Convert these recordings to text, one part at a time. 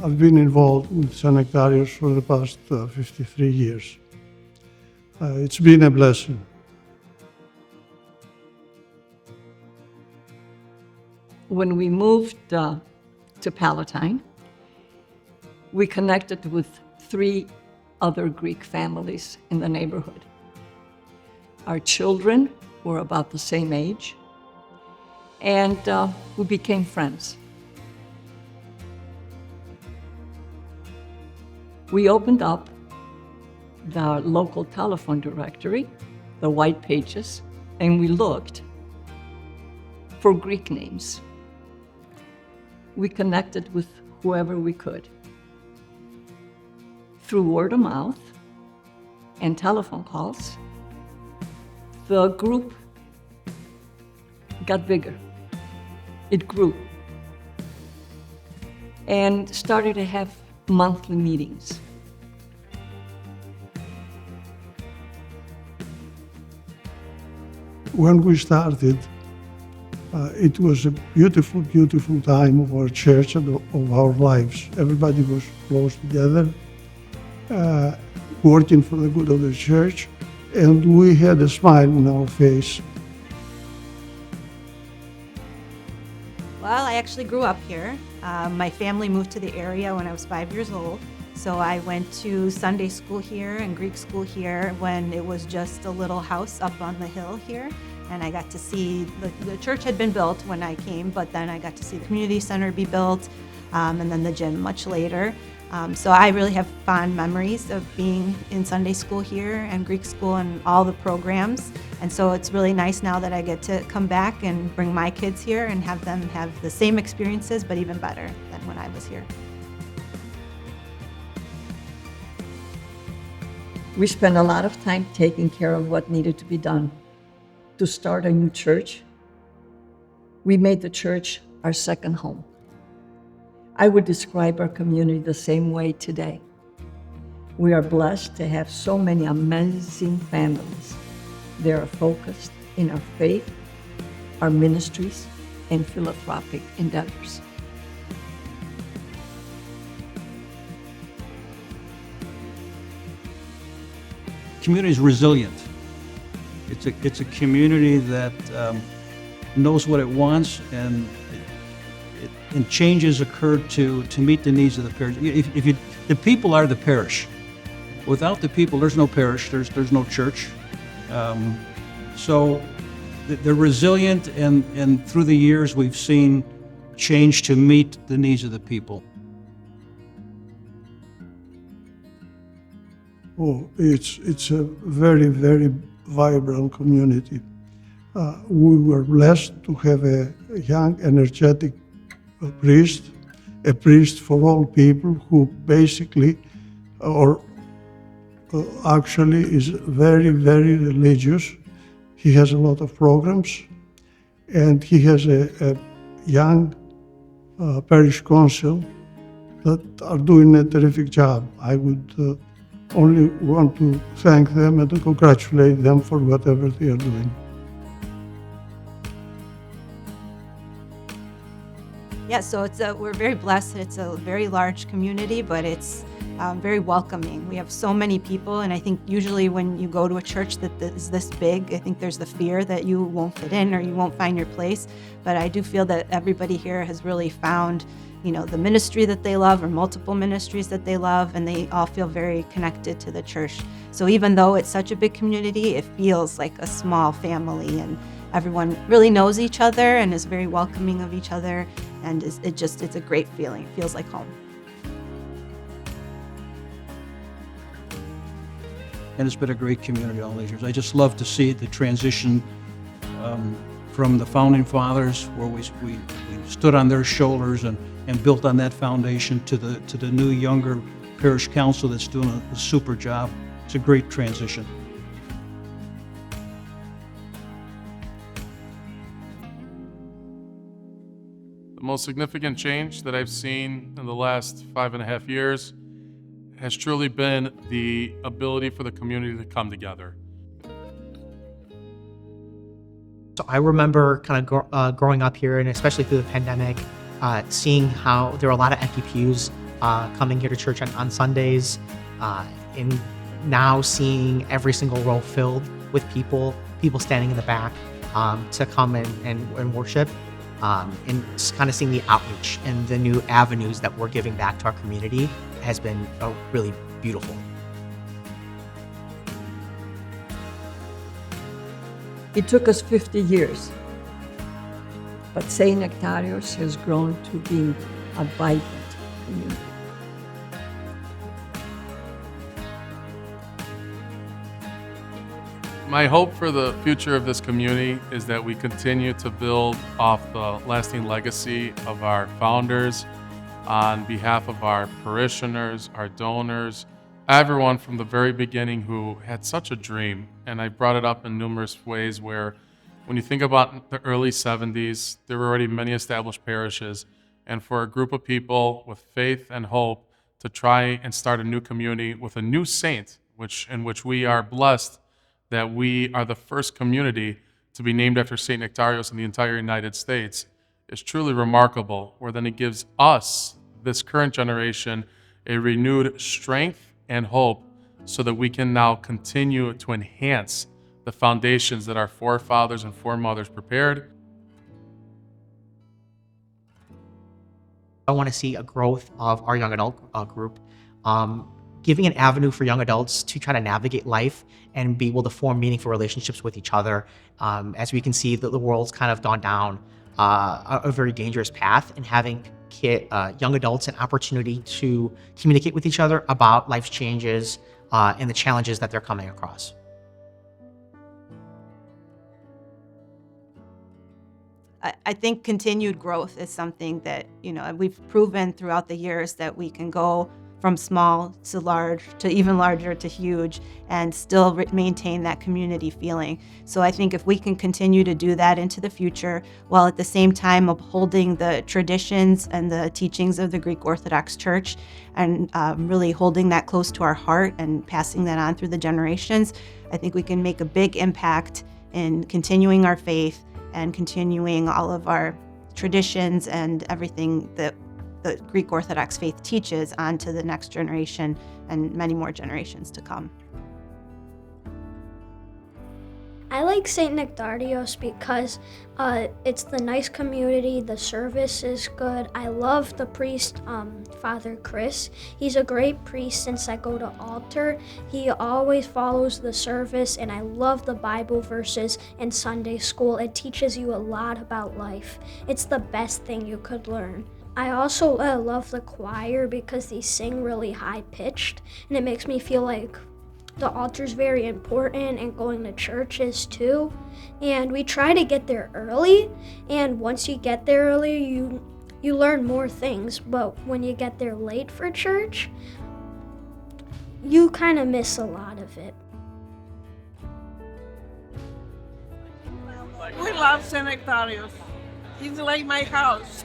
I've been involved with Nectarios for the past 53 years. It's been a blessing. When we moved to Palatine, we connected with 3 other Greek families in the neighborhood. Our children were about the same age, and we became friends. We opened up the local telephone directory, the white pages, and we looked for Greek names. We connected with whoever we could. Through word of mouth and telephone calls, the group got bigger. It grew and started to have monthly meetings. When we started, it was a beautiful, beautiful time of our church and of our lives. Everybody was close together, working for the good of the church, and we had a smile on our face. Well, I actually grew up here. My family moved to the area when I was 5 years old. So I went to Sunday school here and Greek school here when it was just a little house up on the hill here. And I got to see, the church had been built when I came, but then I got to see the community center be built, and then the gym much later. So I really have fond memories of being in Sunday school here and Greek school and all the programs. And so it's really nice now that I get to come back and bring my kids here and have them have the same experiences, but even better than when I was here. We spent a lot of time taking care of what needed to be done. To start a new church, we made the church our second home. I would describe our community the same way today. We are blessed to have so many amazing families. They are focused in our faith, our ministries, and philanthropic endeavors. Community is resilient. It's a community that knows what it wants, and changes occur to meet the needs of the parish. The people are the parish. Without the people, there's no parish. There's no church. So they're resilient, and through the years we've seen change to meet the needs of the people. Oh, it's a very, very vibrant community. We were blessed to have a young, energetic priest, a priest for all people who basically, or actually is very, very religious. He has a lot of programs, and he has a young parish council that are doing a terrific job. I would only want to thank them and to congratulate them for whatever they are doing. Yeah, so we're very blessed. It's a very large community, but it's very welcoming. We have so many people, and I think usually when you go to a church that is this big, I think there's the fear that you won't fit in or you won't find your place. But I do feel that everybody here has really found, the ministry that they love or multiple ministries that they love, and they all feel very connected to the church. So even though it's such a big community, it feels like a small family, and everyone really knows each other and is very welcoming of each other, and it's a great feeling. It feels like home. And it's been a great community all these years. I just love to see the transition from the founding fathers, where we stood on their shoulders and built on that foundation, to the new, younger parish council that's doing a super job. It's a great transition. The most significant change that I've seen in the last 5.5 years has truly been the ability for the community to come together. So I remember kind of growing up here, and especially through the pandemic, seeing how there were a lot of empty pews coming here to church on Sundays, and now seeing every single row filled with people standing in the back to come and worship, and just kind of seeing the outreach and the new avenues that we're giving back to our community has been really beautiful. It took us 50 years, but St. Nectarios has grown to being a vibrant community. My hope for the future of this community is that we continue to build off the lasting legacy of our founders on behalf of our parishioners, our donors, everyone from the very beginning who had such a dream. And I brought it up in numerous ways where when you think about the early 70s, there were already many established parishes. And for a group of people with faith and hope to try and start a new community with a new saint, in which we are blessed that we are the first community to be named after St. Nectarios in the entire United States, is truly remarkable, where then it gives us, this current generation, a renewed strength and hope so that we can now continue to enhance the foundations that our forefathers and foremothers prepared. I want to see a growth of our young adult group, giving an avenue for young adults to try to navigate life and be able to form meaningful relationships with each other. As we can see, the world's kind of gone down a very dangerous path, and having young adults an opportunity to communicate with each other about life's changes and the challenges that they're coming across. I think continued growth is something that, we've proven throughout the years that we can go from small to large to even larger to huge and still maintain that community feeling. So I think if we can continue to do that into the future while at the same time upholding the traditions and the teachings of the Greek Orthodox Church and really holding that close to our heart and passing that on through the generations, I think we can make a big impact in continuing our faith and continuing all of our traditions and everything that the Greek Orthodox faith teaches onto the next generation and many more generations to come. I like St. Nectarios because it's the nice community, the service is good. I love the priest, Father Chris. He's a great priest since I go to altar. He always follows the service, and I love the Bible verses in Sunday school. It teaches you a lot about life. It's the best thing you could learn. I also love the choir because they sing really high-pitched, and it makes me feel like the altar's very important, and going to churches too. And we try to get there early, and once you get there early, you learn more things. But when you get there late for church, you kind of miss a lot of it. We love St. Nectarios. He's like my house.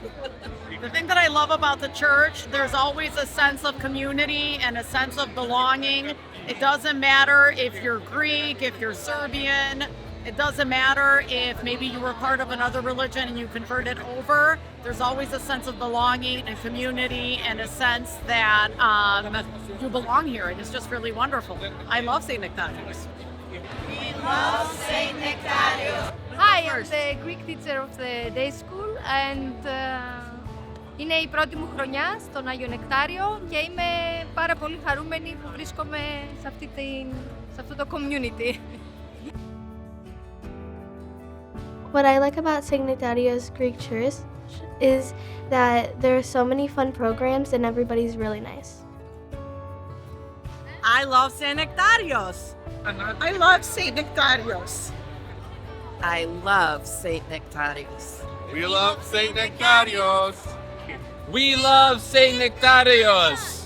The thing that I love about the church, there's always a sense of community and a sense of belonging. It doesn't matter if you're Greek, if you're Serbian. It doesn't matter if maybe you were part of another religion and you converted over. There's always a sense of belonging and community and a sense that you belong here, and it's just really wonderful. I love St. Nectarios. We love St. Nectarios. Hi, I'm the Greek teacher of the day school, and είναι η πρώτη μου χρονιά στον Άγιο Νεκτάριο και είμαι πάρα πολύ χαρούμενη που βρίσκομαι σε αυτό το community. What I like about St. Nectarios Greek Church is that there are so many fun programs and everybody's really nice. I love St. Nectarios. I love St. Nectarios. I love St. Nectarios. We love St. Nectarios. We love St. Nectarios.